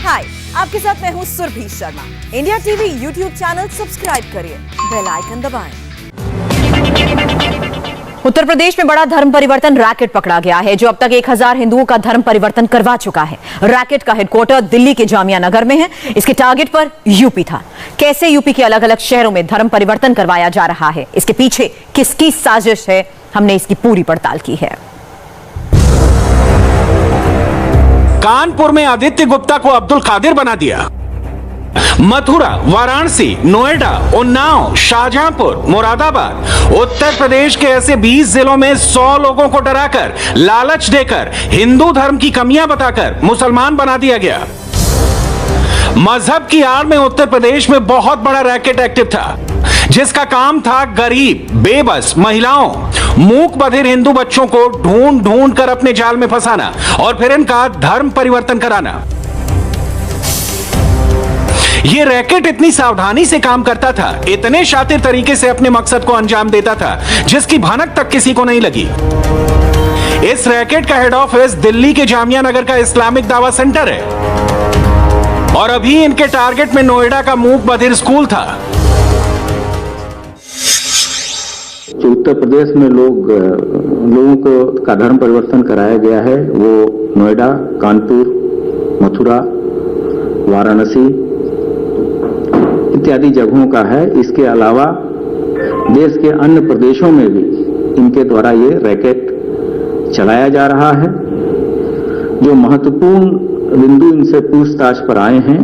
हाय, आपके साथ मैं हूँ Surabhi Sharma. India TV YouTube channel subscribe करिए, बेल आइकन दबाएं। उत्तर प्रदेश में बड़ा धर्म परिवर्तन रैकेट पकड़ा गया है, जो अब तक 1000 हिंदुओं का धर्म परिवर्तन करवा चुका है। रैकेट का हेडक्वार्टर दिल्ली के जामिया नगर में है। इसके टारगेट पर यूपी था। कैसे यूपी के अलग अलग शहरों में धर्म परिवर्तन करवाया जा रहा है, इसके पीछे किसकी साजिश है, हमने इसकी पूरी पड़ताल की है। कानपुर में आदित्य गुप्ता को अब्दुल कादिर बना दिया। मथुरा, वाराणसी, नोएडा, उन्नाव, शाहजहांपुर, मुरादाबाद, उत्तर प्रदेश के ऐसे 20 जिलों में 100 लोगों को डराकर, लालच देकर, हिंदू धर्म की कमियां बताकर मुसलमान बना दिया गया। मजहब की आड़ में उत्तर प्रदेश में बहुत बड़ा रैकेट एक्टिव था, जिसका काम था गरीब, बेबस महिलाओं, मूक बधिर हिंदू बच्चों को ढूंढ ढूंढ कर अपने जाल में फंसाना और फिर इनका धर्म परिवर्तन कराना। यह रैकेट इतनी सावधानी से काम करता था, इतने शातिर तरीके से अपने मकसद को अंजाम देता था, जिसकी भनक तक किसी को नहीं लगी। इस रैकेट का हेड ऑफिस दिल्ली के जामिया नगर का इस्लामिक दावा सेंटर है और अभी इनके टारगेट में नोएडा का मूक बधिर स्कूल था। जो उत्तर प्रदेश में लोगों को का धर्म परिवर्तन कराया गया है, वो नोएडा, कानपुर, मथुरा, वाराणसी इत्यादि जगहों का है। इसके अलावा देश के अन्य प्रदेशों में भी इनके द्वारा ये रैकेट चलाया जा रहा है। जो महत्वपूर्ण बिंदु इनसे पूछताछ पर आए हैं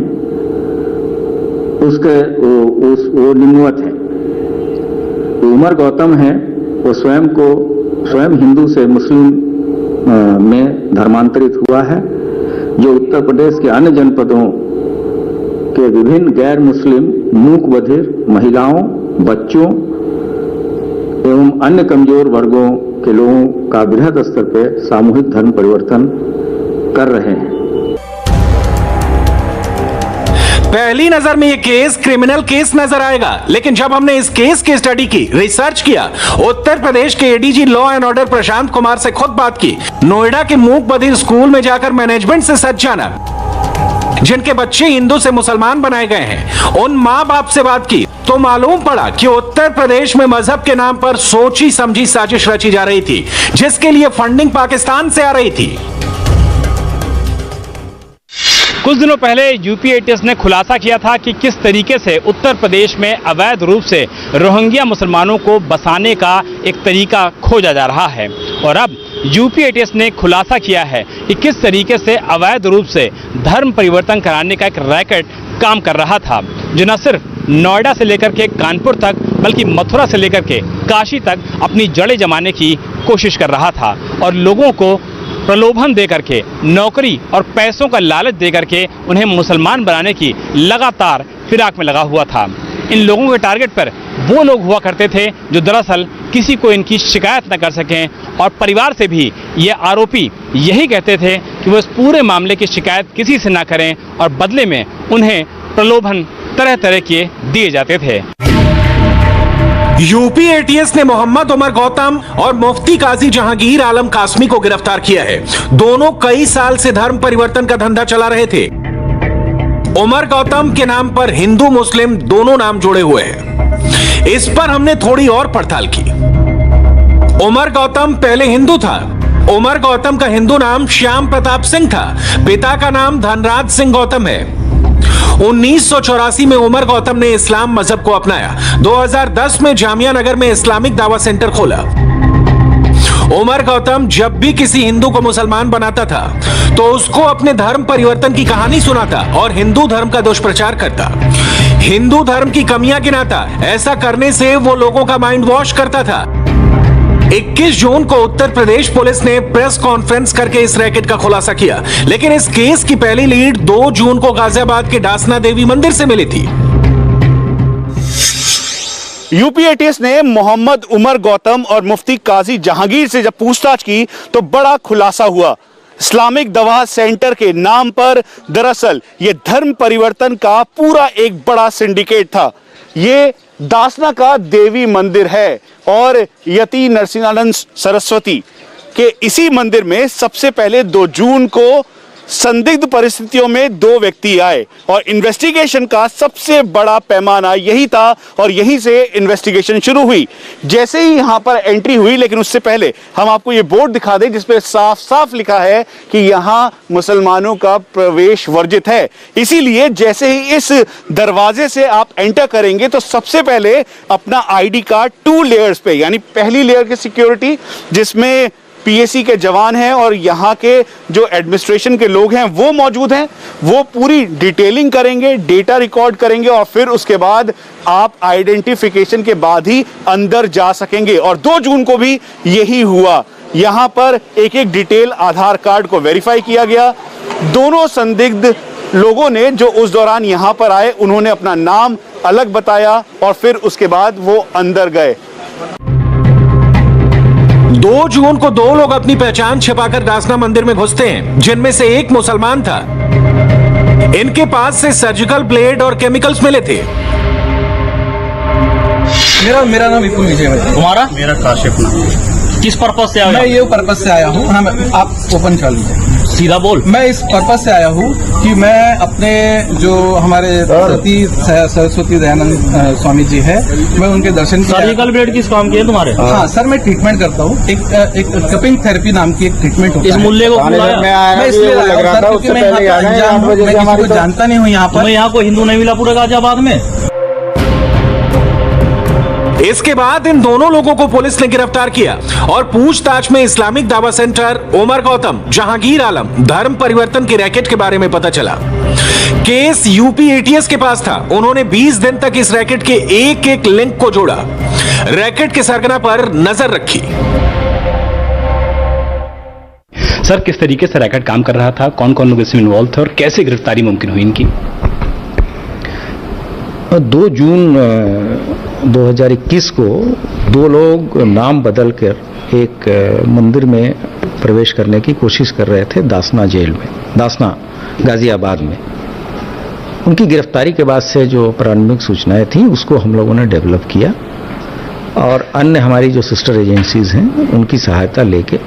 वो निम्नवत है। उमर गौतम है, वो स्वयं हिंदू से मुस्लिम में धर्मांतरित हुआ है, जो उत्तर प्रदेश के अन्य जनपदों के विभिन्न गैर मुस्लिम मूक बधिर महिलाओं, बच्चों एवं अन्य कमजोर वर्गों के लोगों का बृहद स्तर पर सामूहिक धर्म परिवर्तन कर रहे हैं। पहली नजर में यह केस क्रिमिनल केस नजर आएगा, लेकिन जब हमने इस केस की स्टडी की, रिसर्च किया, उत्तर प्रदेश के ADG law and order Prashant Kumar से खुद बात की, नोएडा के मूक बधिर स्कूल में जाकर मैनेजमेंट से सच जाना, जिनके बच्चे हिंदू से मुसलमान बनाए गए हैं, उन मां बाप से बात की, तो मालूम पड़ा कि उत्तर प्रदेश में मजहब के नाम पर सोची समझी साजिश रची जा रही थी, जिसके लिए फंडिंग पाकिस्तान से आ रही थी। कुछ दिनों पहले यूपी एटीएस ने खुलासा किया था कि किस तरीके से उत्तर प्रदेश में अवैध रूप से रोहिंग्या मुसलमानों को बसाने का एक तरीका खोजा जा रहा है। और अब यूपी एटीएस ने खुलासा किया है कि किस तरीके से अवैध रूप से धर्म परिवर्तन कराने का एक रैकेट काम कर रहा था, जो न सिर्फ नोएडा से लेकर के कानपुर तक, बल्कि मथुरा से लेकर के काशी तक अपनी जड़ें जमाने की कोशिश कर रहा था और लोगों को प्रलोभन दे करके, नौकरी और पैसों का लालच दे करके उन्हें मुसलमान बनाने की लगातार फिराक में लगा हुआ था। इन लोगों के टारगेट पर वो लोग हुआ करते थे जो दरअसल किसी को इनकी शिकायत न कर सकें, और परिवार से भी ये आरोपी यही कहते थे कि वो इस पूरे मामले की शिकायत किसी से ना करें और बदले में उन्हें प्रलोभन तरह तरह के दिए जाते थे। यूपी एटीएस ने मोहम्मद उमर गौतम और मुफ्ती काजी जहांगीर आलम कासमी को गिरफ्तार किया है। दोनों कई साल से धर्म परिवर्तन का धंधा चला रहे थे। उमर गौतम के नाम पर हिंदू मुस्लिम दोनों नाम जुड़े हुए हैं। इस पर हमने थोड़ी और पड़ताल की। उमर गौतम पहले हिंदू था। उमर गौतम का हिंदू नाम श्याम प्रताप सिंह था। पिता का नाम धनराज सिंह गौतम है। 1984 में उमर गौतम ने इस्लाम मजहब को अपनाया। 2010 में जामिया नगर में इस्लामिक दावा सेंटर खोला। उमर गौतम जब भी किसी हिंदू को मुसलमान बनाता था, तो उसको अपने धर्म परिवर्तन की कहानी सुनाता और हिंदू धर्म का दुष्प्रचार करता, हिंदू धर्म की कमियां गिनाता। ऐसा करने से वो लोगों का माइंड वॉश करता था। 21 जून को उत्तर प्रदेश पुलिस ने प्रेस कॉन्फ्रेंस करके इस रैकेट का खुलासा किया, लेकिन इस केस की पहली लीड 2 जून को गाजियाबाद के डासना देवी मंदिर से मिली थी। यूपी एटीएस ने मोहम्मद उमर गौतम और मुफ्ती काजी जहांगीर से जब पूछताछ की, तो बड़ा खुलासा हुआ। इस्लामिक दवा सेंटर के नाम पर दरअसल ये धर्म परिवर्तन का पूरा एक बड़ा सिंडिकेट था। ये दासना का देवी मंदिर है और यति नरसिंहानंद सरस्वती के इसी मंदिर में सबसे पहले 2 जून को संदिग्ध परिस्थितियों में 2 व्यक्ति आए और इन्वेस्टिगेशन का सबसे बड़ा पैमाना यही था और यहीं से इन्वेस्टिगेशन शुरू हुई। जैसे ही यहां पर एंट्री हुई, लेकिन उससे पहले हम आपको ये बोर्ड दिखा दें जिस पे साफ साफ लिखा है कि यहां मुसलमानों का प्रवेश वर्जित है। इसीलिए जैसे ही इस दरवाजे से आप एंटर करेंगे तो सबसे पहले अपना आईडी कार्ड 2 लेयर्स पे, यानी पहली लेयर की सिक्योरिटी जिसमें पीएसी के जवान हैं और यहाँ के जो एडमिनिस्ट्रेशन के लोग हैं वो मौजूद हैं, वो पूरी डिटेलिंग करेंगे, डेटा रिकॉर्ड करेंगे और फिर उसके बाद आप आइडेंटिफिकेशन के बाद ही अंदर जा सकेंगे। और 2 जून को भी यही हुआ। यहाँ पर एक एक डिटेल आधार कार्ड को वेरीफाई किया गया। दोनों संदिग्ध लोगों ने जो उस दौरान यहाँ पर आए उन्होंने अपना नाम अलग बताया और फिर उसके बाद वो अंदर गए। 2 जून को 2 लोग अपनी पहचान छिपाकर दासना मंदिर में घुसते हैं, जिनमें से एक मुसलमान था। इनके पास से सर्जिकल ब्लेड और केमिकल्स मिले थे। मेरा नाम विपुल विजय है। तुम्हारा? मेरा काशिफ नाम है। किस पर्पज से आया? मैं ये पर्पज से आया हूँ। हाँ, आप ओपन कर लीजिए, सीधा बोल। मैं इस पर्पज से आया हूँ कि मैं अपने जो हमारे सरस्वती दयानंद स्वामी जी है, मैं उनके दर्शन किया। सर्जिकल ब्लेड किस काम की है तुम्हारे? हाँ सर, मैं ट्रीटमेंट करता हूँ। एक कपिंग थेरेपी नाम की एक ट्रीटमेंट होता है। इस मूल्य को मैं इसलिए लाया हूँ सर क्योंकि मैं यहाँ पे अनजान हूँ, मैं किसी को जानता नहीं हूँ यहाँ पर। मैं यहाँ को हिंदू नहीं मिला पूरे गाजियाबाद में। इसके बाद इन दोनों लोगों को पुलिस ने गिरफ्तार किया और पूछताछ में इस्लामिक दावा सेंटर, उमर गौतम, जहांगीर आलम, धर्म परिवर्तन के रैकेट के बारे में पता चला। केस यूपी एटीएस के पास था। उन्होंने 20 दिन तक इस रैकेट के एक एक लिंक को जोड़ा, रैकेट के सरगना पर नजर रखी। सर, किस तरीके से रैकेट काम कर रहा था, कौन कौन लोग इसमें इन्वॉल्व थे और कैसे गिरफ्तारी मुमकिन हुई इनकी? 2 जून 2021 को 2 लोग नाम बदल कर एक मंदिर में प्रवेश करने की कोशिश कर रहे थे दासना जेल में, दासना गाजियाबाद में। उनकी गिरफ्तारी के बाद से जो प्रारंभिक सूचनाएं थी उसको हम लोगों ने डेवलप किया और अन्य हमारी जो सिस्टर एजेंसीज हैं उनकी सहायता लेके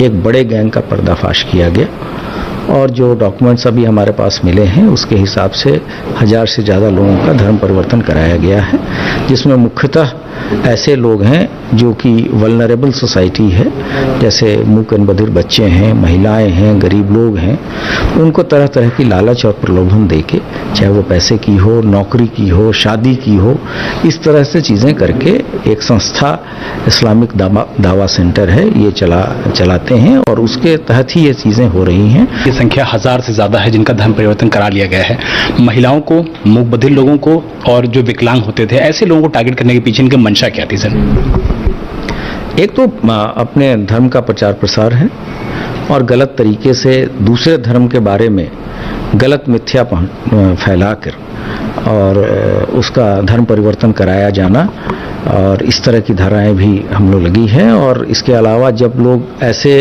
एक बड़े गैंग का पर्दाफाश किया गया और जो डॉक्यूमेंट्स अभी हमारे पास मिले हैं उसके हिसाब से 1000 से ज़्यादा लोगों का धर्म परिवर्तन कराया गया है, जिसमें मुख्यतः ऐसे लोग हैं जो कि वल्नरेबल सोसाइटी है, जैसे मूक एंड बधिर बच्चे हैं, महिलाएं हैं, गरीब लोग हैं। उनको तरह तरह की लालच और प्रलोभन देके, चाहे वो पैसे की हो, नौकरी की हो, शादी की हो, इस तरह से चीज़ें करके एक संस्था इस्लामिक दावा सेंटर है ये चलाते हैं और उसके तहत ही ये चीज़ें हो रही हैं। ये संख्या 1000 से ज्यादा है जिनका धर्म परिवर्तन करा लिया गया है। महिलाओं को, मूक बधिर लोगों को और जो विकलांग होते थे, ऐसे लोगों को टारगेट करने के पीछे इनकी मंशा क्या थी सर? एक तो अपने धर्म का प्रचार प्रसार है और गलत तरीके से दूसरे धर्म के बारे में गलत मिथ्या फैलाकर और उसका धर्म परिवर्तन कराया जाना और इस तरह की धाराएं भी हम लोग लगी हैं। और इसके अलावा जब लोग ऐसे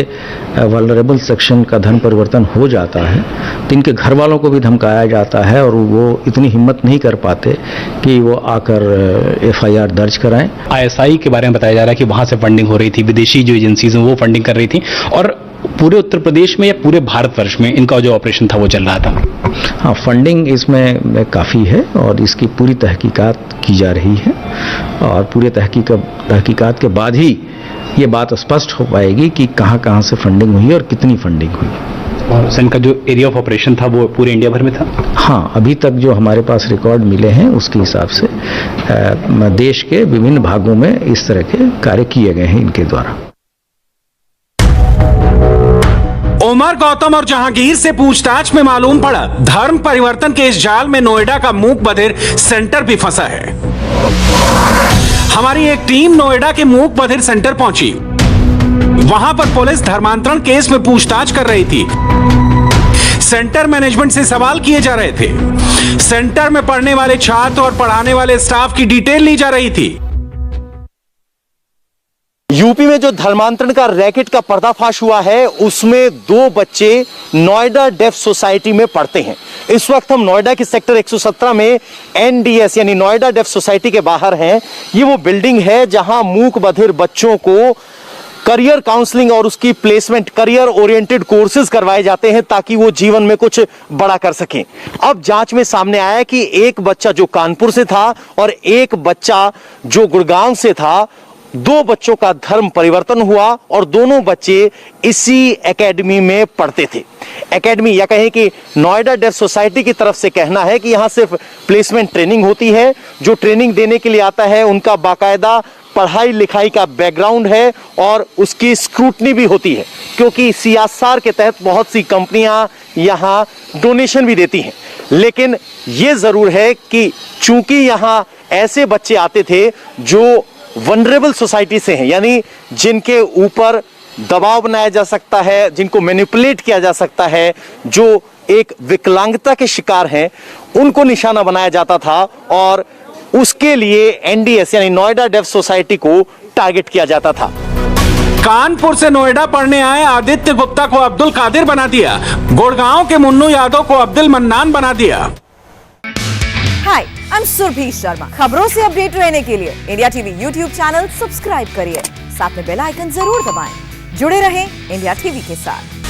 वल्नरेबल सेक्शन का धर्म परिवर्तन हो जाता है तो इनके घर वालों को भी धमकाया जाता है और वो इतनी हिम्मत नहीं कर पाते कि वो आकर FIR दर्ज कराएं। ISI के बारे में बताया जा रहा है कि वहां से फंडिंग हो रही थी, विदेशी जो एजेंसीज हैं वो फंडिंग कर रही थी और पूरे उत्तर प्रदेश में या पूरे भारतवर्ष में इनका जो ऑपरेशन था वो चल रहा था। हाँ, फंडिंग इसमें काफ़ी है और इसकी पूरी तहकीकात की जा रही है और पूरे तहकीकात के बाद ही ये बात स्पष्ट हो पाएगी कि कहाँ कहाँ से फंडिंग हुई और कितनी फंडिंग हुई। और इनका जो एरिया ऑफ ऑपरेशन था वो पूरे इंडिया भर में था? हाँ, अभी तक जो हमारे पास रिकॉर्ड मिले हैं उसके हिसाब से देश के विभिन्न भागों में इस तरह के कार्य किए गए हैं इनके द्वारा। उमर गौतम और जहांगीर से पूछताछ में मालूम पड़ा धर्म परिवर्तन के इस जाल में नोएडा का मूक बधिर सेंटर भी फंसा है। हमारी एक टीम नोएडा के मूक बधिर सेंटर पहुंची। वहां पर पुलिस धर्मांतरण केस में पूछताछ कर रही थी। सेंटर मैनेजमेंट से सवाल किए जा रहे थे। सेंटर में पढ़ने वाले छात्र और पढ़ाने वाले स्टाफ की डिटेल ली जा रही थी। यूपी में जो धर्मांतरण का रैकेट का पर्दाफाश हुआ है उसमें 2 बच्चे नोएडा डेफ सोसाइटी में पढ़ते हैं। इस वक्त हम नोएडा के सेक्टर 117 में NDS यानी नोएडा डेफ सोसाइटी के बाहर हैं। ये वो बिल्डिंग है जहां मूक बधिर बच्चों को करियर काउंसलिंग और उसकी प्लेसमेंट, करियर ओरिएंटेड कोर्सेज करवाए जाते हैं ताकि वो जीवन में कुछ बड़ा कर सकें। अब जांच में सामने आया कि एक बच्चा जो कानपुर से था और एक बच्चा जो गुड़गांव से था, दो बच्चों का धर्म परिवर्तन हुआ और दोनों बच्चे इसी एकेडमी में पढ़ते थे। एकेडमी या कहें कि नोएडा डेफ सोसाइटी की तरफ से कहना है कि यहां सिर्फ प्लेसमेंट ट्रेनिंग होती है। जो ट्रेनिंग देने के लिए आता है उनका बाकायदा पढ़ाई लिखाई का बैकग्राउंड है और उसकी स्क्रूटनी भी होती है, क्योंकि CSR के तहत बहुत सी कंपनियां यहां डोनेशन भी देती हैं। लेकिन यह जरूर है कि चूंकि यहां ऐसे बच्चे आते थे जो वनरेबल सोसाइटी से हैं, यानी जिनके ऊपर दबाव बनाया जा सकता है, जिनको मैनिपुलेट किया जा सकता है, जो एक विकलांगता के शिकार हैं, उनको निशाना बनाया जाता था और उसके लिए NDS यानी नोएडा डेफ सोसाइटी को टारगेट किया जाता था। कानपुर से नोएडा पढ़ने आए आदित्य गुप्ता को अब्दुल कादिर बना दिया, गुड़गांव के मुन्नू यादव को अब्दुल मन्नान बना दिया। हाय, आई एम सुरभि शर्मा। खबरों से अपडेट रहने के लिए India TV YouTube channel subscribe करिए, साथ में बेल आइकन जरूर दबाएं। जुड़े रहें इंडिया टीवी के साथ।